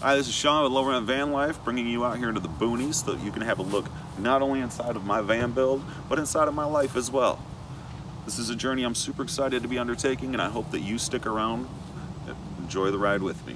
Hi, this is Sean with LowRent Vanlife, bringing you out here into the boonies so that you can have a look not only inside of my van build, but inside of my life as well. This is a journey I'm super excited to be undertaking, and I hope that you stick around and enjoy the ride with me.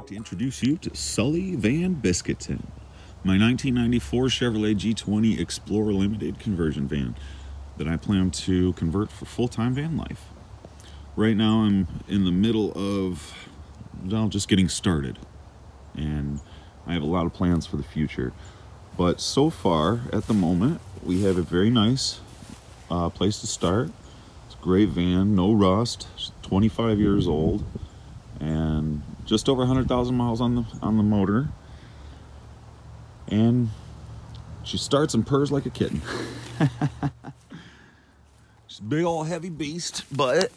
To introduce you to Sully Van Biscuittin, my 1994 Chevrolet G20 Explorer Limited conversion van that I plan to convert for full-time van life. Right now I'm in the middle of, well, just getting started, and I have a lot of plans for the future. But so far, at the moment, we have a very nice place to start. It's a great van, no rust, 25 years old, and just over 100,000 miles on the motor, and she starts and purrs like a kitten. She's a big old heavy beast, but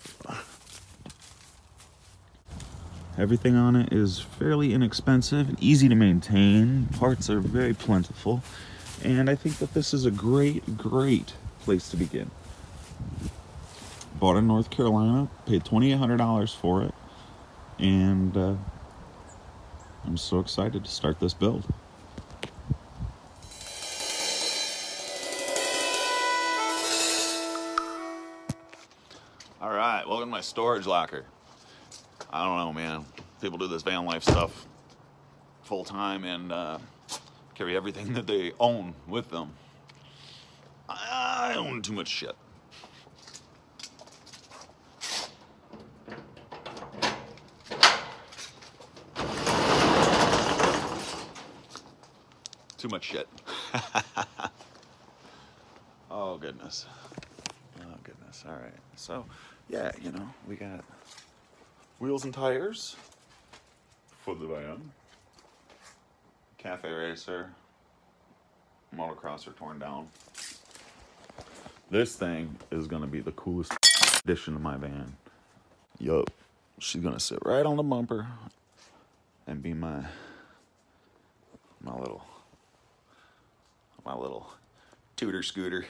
everything on it is fairly inexpensive and easy to maintain. Parts are very plentiful, and I think that this is a great place to begin. Bought in North Carolina, paid $2,800 for it. And I'm so excited to start this build. All right, welcome to my storage locker. I don't know, man. People do this van life stuff full time and carry everything that they own with them. I own too much shit. Too much shit. Oh goodness. Oh goodness. All right. So yeah, you know, we got wheels and tires for the van. Cafe racer. Motocrosser torn down. This thing is gonna be the coolest addition to my van. Yup. She's gonna sit right on the bumper and be my little tutor scooter.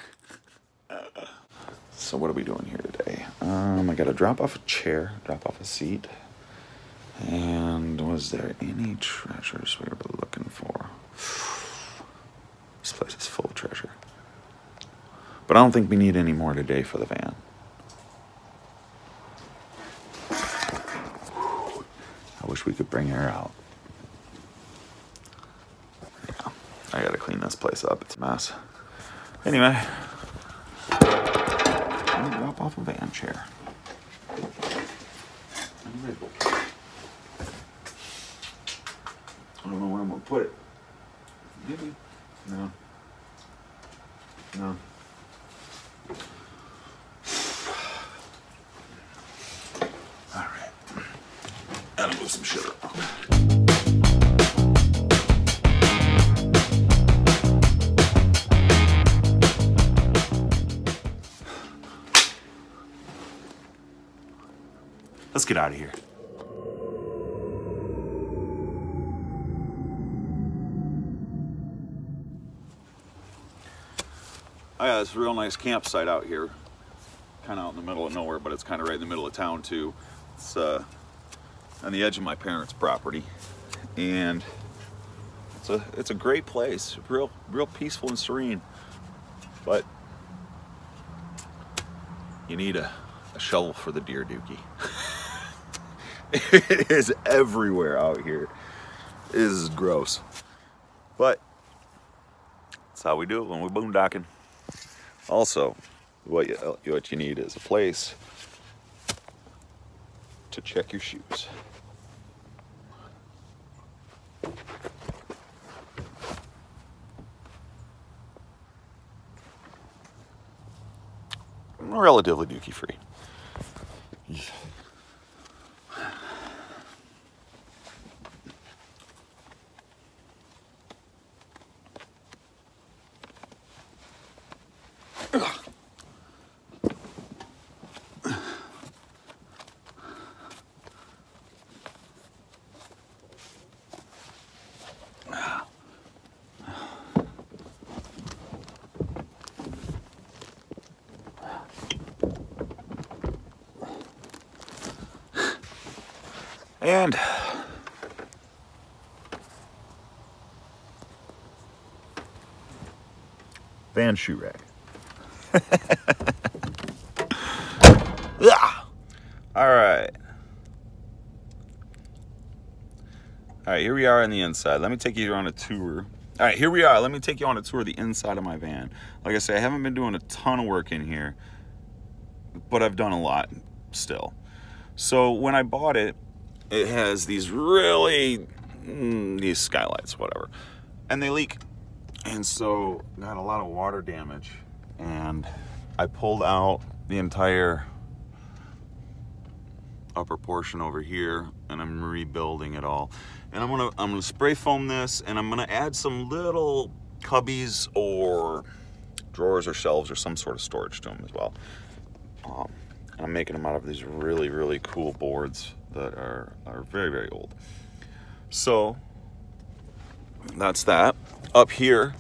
So what are we doing here today? I gotta drop off a chair, drop off a seat. And was there any treasures we were looking for? This place is full of treasure. But I don't think we need any more today for the van. I wish we could bring her out. I gotta clean this place up. It's a mess. Anyway, let me drop off a van chair. I don't know where I'm gonna put it. Maybe. No. No. All right. Gotta move some shit around. Let's get out of here. I got this real nice campsite out here. Kind of out in the middle of nowhere, but it's kind of right in the middle of town too. It's on the edge of my parents' property. And it's a great place. Real peaceful and serene. But you need a shovel for the deer dookie. It is everywhere out here. It is gross. But that's how we do it when we're boondocking. Also, what you need is a place to check your shoes. Relatively dookie free. And van shoe rack. All right. All right, here we are on the inside. Let me take you on a tour. All right, here we are. Let me take you on a tour of the inside of my van. Like I say, I haven't been doing a ton of work in here, but I've done a lot still. So when I bought it, it has these really, these skylights, whatever, and they leak. And so got a lot of water damage. And I pulled out the entire upper portion over here, and I'm rebuilding it all. And I'm gonna spray foam this, and I'm gonna add some little cubbies or drawers or shelves or some sort of storage to them as well. I'm making them out of these really, really cool boards that are very, very old. So that's that. Up here,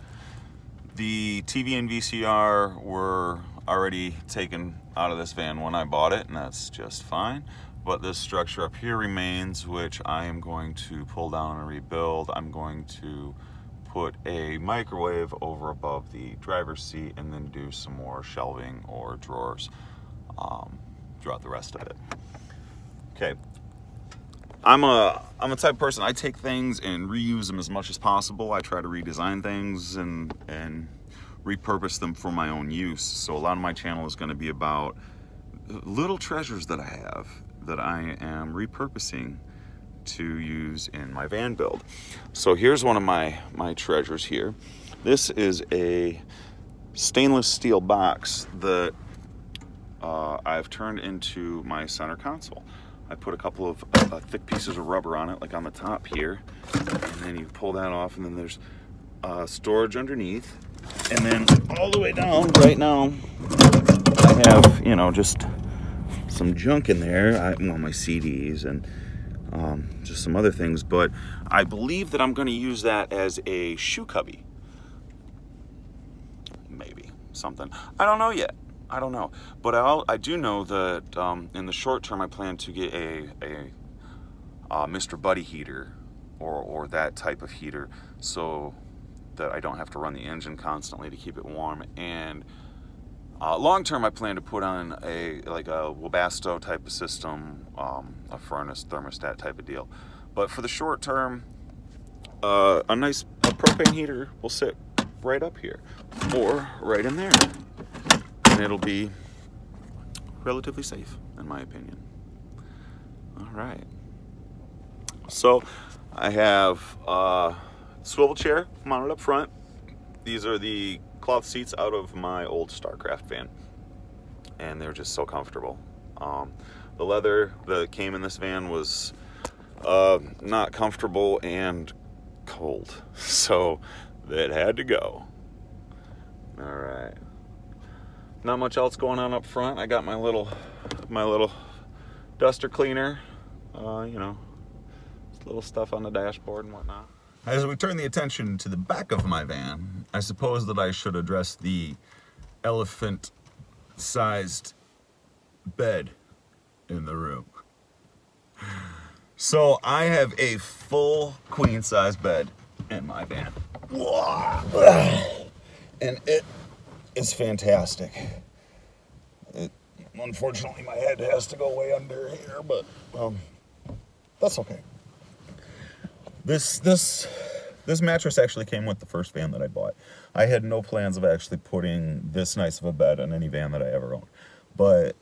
the TV and VCR were already taken out of this van when I bought it, and that's just fine. But this structure up here remains, which I am going to pull down and rebuild. I'm going to put a microwave over above the driver's seat and then do some more shelving or drawers throughout the rest of it. Okay. I'm a type of person, I take things and reuse them as much as possible. I try to redesign things and repurpose them for my own use. So a lot of my channel is going to be about little treasures that I have that I am repurposing to use in my van build. So here's one of my treasures here. This is a stainless steel box that I've turned into my center console. I put a couple of thick pieces of rubber on it, like on the top here, and then you pull that off, and then there's storage underneath, and then all the way down right now I have, you know, just some junk in there. Well, my CDs and just some other things, but I believe that I'm going to use that as a shoe cubby. Maybe something. I don't know yet. I don't know, but I do know that in the short term I plan to get a Mr. Buddy heater or that type of heater, so that I don't have to run the engine constantly to keep it warm. And long term I plan to put on like a Webasto type of system, a furnace thermostat type of deal. But for the short term, a nice propane heater will sit right up here or right in there. And it'll be relatively safe, in my opinion. All right. So I have a swivel chair mounted up front. These are the cloth seats out of my old StarCraft van, and they're just so comfortable. The leather that came in this van was not comfortable and cold, so it had to go. All right. Not much else going on up front. I got my little duster cleaner, you know, little stuff on the dashboard and whatnot. As we turn the attention to the back of my van, I suppose that I should address the elephant-sized bed in the room. So I have a full queen-size bed in my van. And it is fantastic. Unfortunately, my head has to go way under here, but that's okay. This mattress actually came with the first van that I bought. I had no plans of actually putting this nice of a bed in any van that I ever owned. But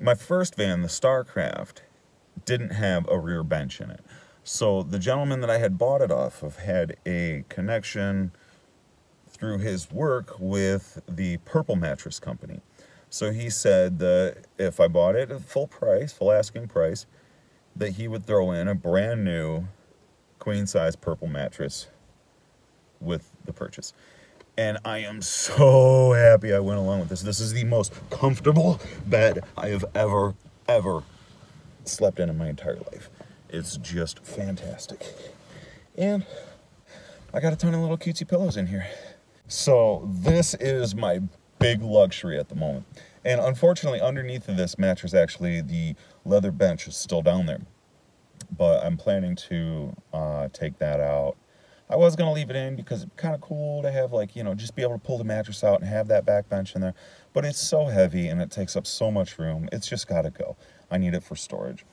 my first van, the StarCraft, didn't have a rear bench in it. So the gentleman that I had bought it off of had a connection through his work with the Purple Mattress Company. So he said that if I bought it at full price, full asking price, that he would throw in a brand new queen-size purple mattress with the purchase. And I am so happy I went along with this. This is the most comfortable bed I have ever slept in my entire life. It's just fantastic. And I got a ton of little cutesy pillows in here. So this is my big luxury at the moment. And unfortunately, underneath of this mattress, actually, the leather bench is still down there. but I'm planning to take that out. I was going to leave it in because it's kind of cool to have, like, you know, just be able to pull the mattress out and have that back bench in there. But it's so heavy and it takes up so much room. It's just got to go. I need it for storage.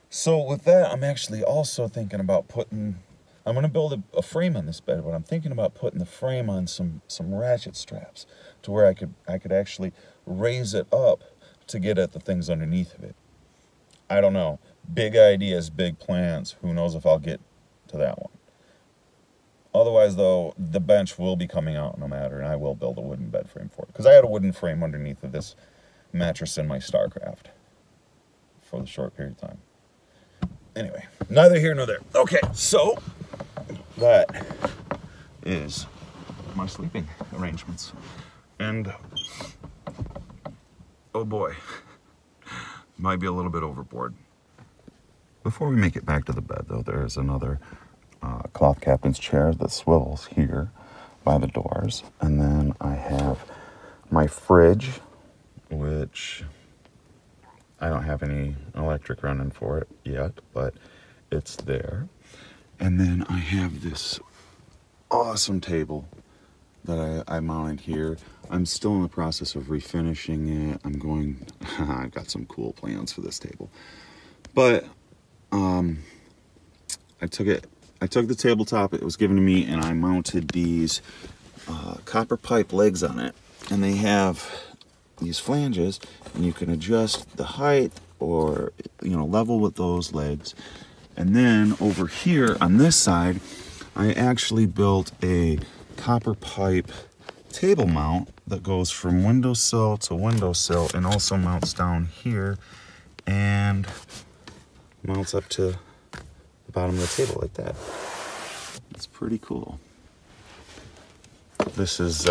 So with that, I'm actually also thinking about putting, I'm going to build a frame on this bed, but I'm thinking about putting the frame on some ratchet straps to where I could actually raise it up to get at the things underneath of it. I don't know. Big ideas, big plans. Who knows if I'll get to that one. Otherwise, though, the bench will be coming out no matter, and I will build a wooden bed frame for it. Because I had a wooden frame underneath of this mattress in my StarCraft for the short period of time. Anyway, neither here nor there. Okay, so that is my sleeping arrangements. And, oh boy, might be a little bit overboard. Before we make it back to the bed, though, there's another cloth captain's chair that swivels here by the doors. And then I have my fridge, which I don't have any electric running for it yet, but it's there. And then I have this awesome table that I mounted here. I'm still in the process of refinishing it. I've got some cool plans for this table. But I took the tabletop, it was given to me, and I mounted these copper pipe legs on it. And they have these flanges, and you can adjust the height or, you know, level with those legs. And then over here on this side, I actually built a copper pipe table mount that goes from windowsill to windowsill and also mounts down here and mounts up to the bottom of the table like that. It's pretty cool. This is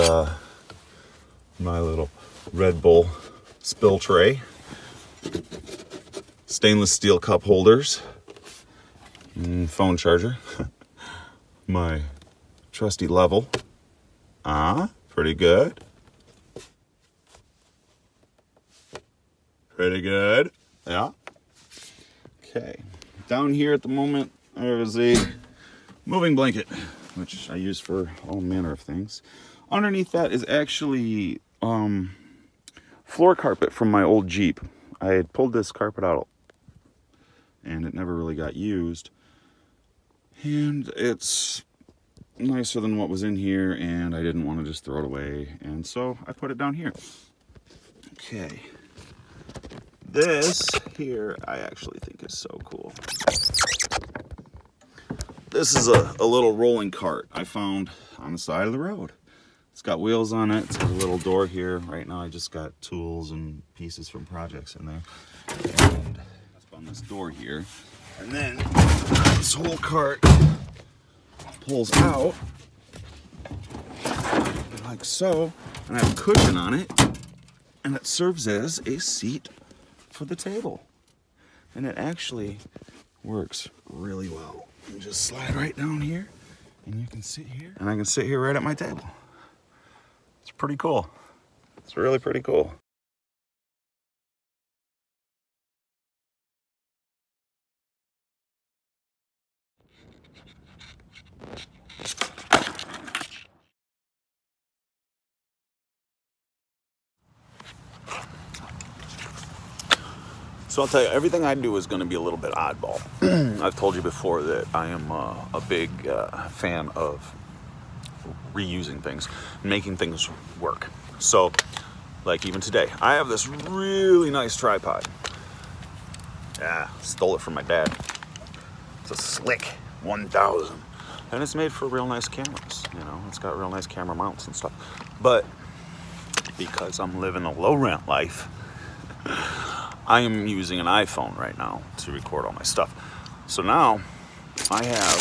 my little Red Bull spill tray. Stainless steel cup holders. Phone charger. My trusty level. Pretty good. Pretty good. Yeah. Okay. Down here at the moment, there is a moving blanket, which I use for all manner of things. Underneath that is actually floor carpet from my old Jeep. I had pulled this carpet out and it never really got used. And it's nicer than what was in here, and I didn't want to just throw it away, and so I put it down here. Okay. This here I actually think is so cool. This is a little rolling cart I found on the side of the road. It's got wheels on it. It's got a little door here. Right now I just got tools and pieces from projects in there. And that's on this door here. And then this whole cart pulls out like so, and I have a cushion on it, and it serves as a seat for the table. And it actually works really well. You just slide right down here, and you can sit here, and I can sit here right at my table. It's pretty cool. It's really pretty cool. So I'll tell you, everything I do is going to be a little bit oddball. I've told you before that I am a big fan of reusing things, making things work. So, like even today, I have this really nice tripod. Yeah, stole it from my dad. It's a Slick 1000. And it's made for real nice cameras, you know. It's got real nice camera mounts and stuff. But because I'm living a low rent life, I am using an iPhone right now to record all my stuff. So now I have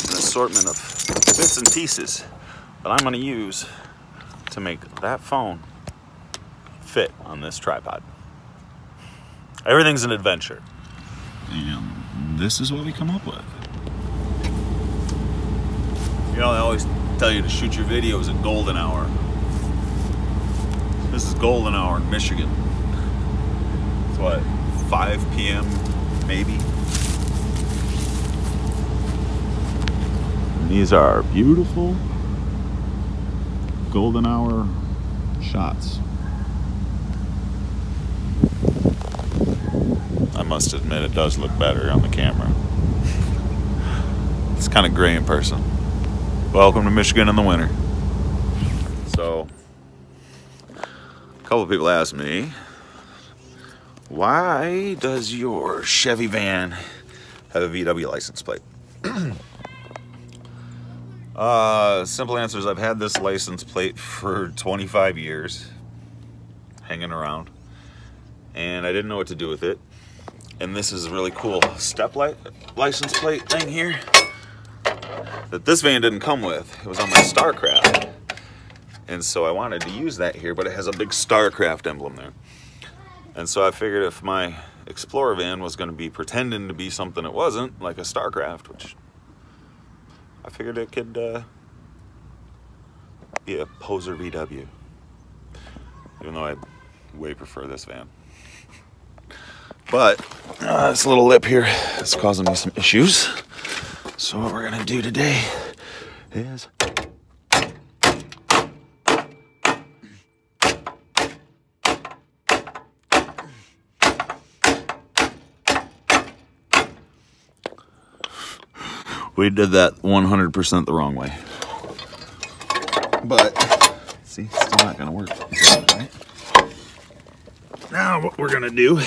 an assortment of bits and pieces that I'm going to use to make that phone fit on this tripod. Everything's an adventure. And this is what we come up with. You know, they always tell you to shoot your videos at golden hour. This is golden hour in Michigan. It's what, 5 p.m. maybe. And these are beautiful golden hour shots. I must admit it does look better on the camera. It's kind of gray in person. Welcome to Michigan in the winter. So, a couple of people asked me, why does your Chevy van have a VW license plate? Simple answer is I've had this license plate for 25 years, hanging around, and I didn't know what to do with it. And this is a really cool step license plate thing here that this van didn't come with. It was on my StarCraft. And so I wanted to use that here, but it has a big StarCraft emblem there. And so I figured if my Explorer van was going to be pretending to be something it wasn't, like a StarCraft, which I figured it could be a poser VW. Even though I way prefer this van. But this little lip here is causing me some issues. So what we're gonna do today is we did that 100% the wrong way. But see, it's still not gonna work. Right? Now what we're gonna do .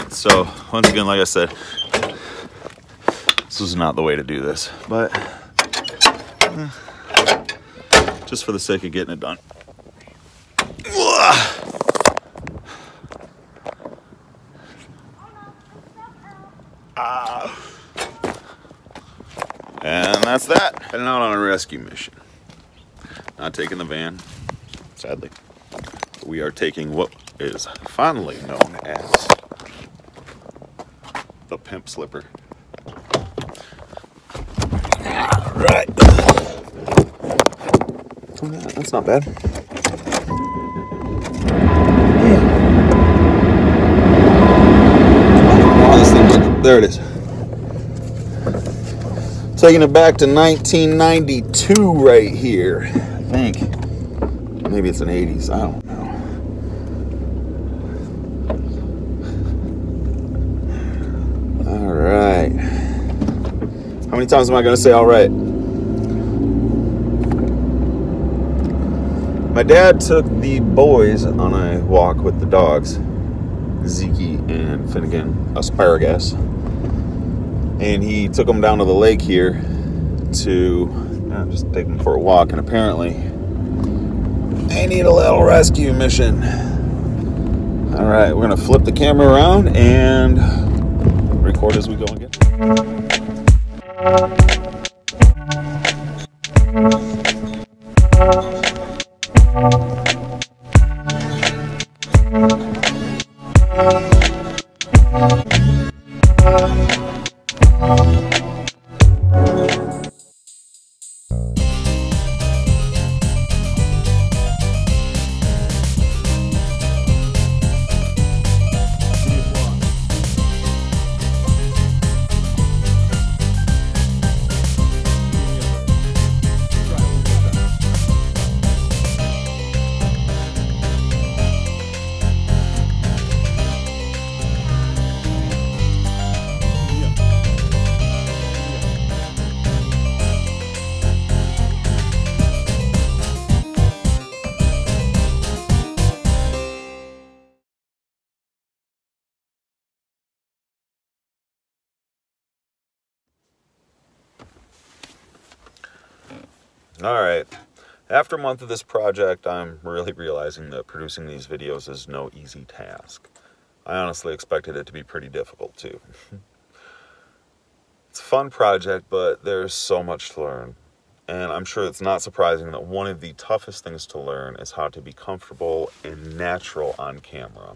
So, once again, like I said, this was not the way to do this, but just for the sake of getting it done. And that's that. Heading out on a rescue mission. Not taking the van, sadly. We are taking what is fondly known as the pimp slipper. Alright. Oh, yeah, that's not bad. Oh, this thing, there it is. Taking it back to 1992 right here. I think. Maybe it's an 80s. I don't know. Alright. How many times am I going to say alright? My dad took the boys on a walk with the dogs, Zeke and Finnegan Asparagus, and he took them down to the lake here to just take them for a walk, and apparently they need a little rescue mission. Alright, we're going to flip the camera around and record as we go again. Alright, after a month of this project, I'm really realizing that producing these videos is no easy task. I honestly expected it to be pretty difficult too. It's a fun project, but there's so much to learn. And I'm sure it's not surprising that one of the toughest things to learn is how to be comfortable and natural on camera.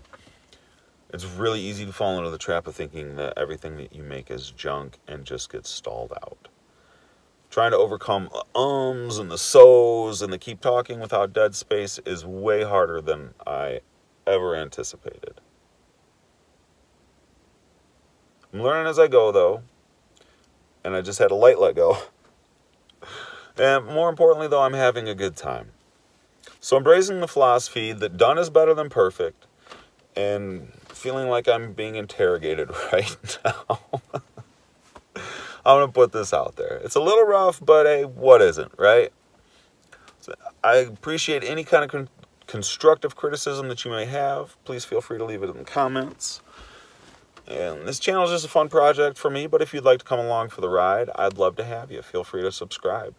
It's really easy to fall into the trap of thinking that everything that you make is junk and just gets stalled out. Trying to overcome ums and the so's and the keep talking without dead space is way harder than I ever anticipated. I'm learning as I go, though, and I just had a light let go. And more importantly, though, I'm having a good time. So embracing the philosophy that done is better than perfect, and feeling like I'm being interrogated right now. I'm going to put this out there. It's a little rough, but hey, what isn't, right? So I appreciate any kind of constructive criticism that you may have. Please feel free to leave it in the comments. And this channel is just a fun project for me, but if you'd like to come along for the ride, I'd love to have you. Feel free to subscribe.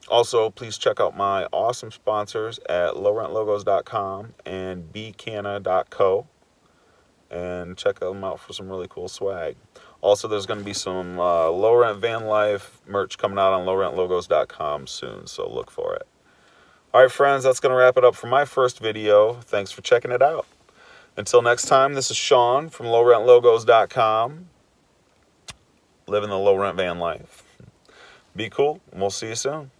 Also, please check out my awesome sponsors at LowRentLogos.com and bcanna.co. And check them out for some really cool swag. Also, there's going to be some LowRent Vanlife merch coming out on LowRentLogos.com soon, so look for it. All right, friends, that's going to wrap it up for my first video. Thanks for checking it out. Until next time, this is Sean from LowRentLogos.com, living the LowRent van life. Be cool, and we'll see you soon.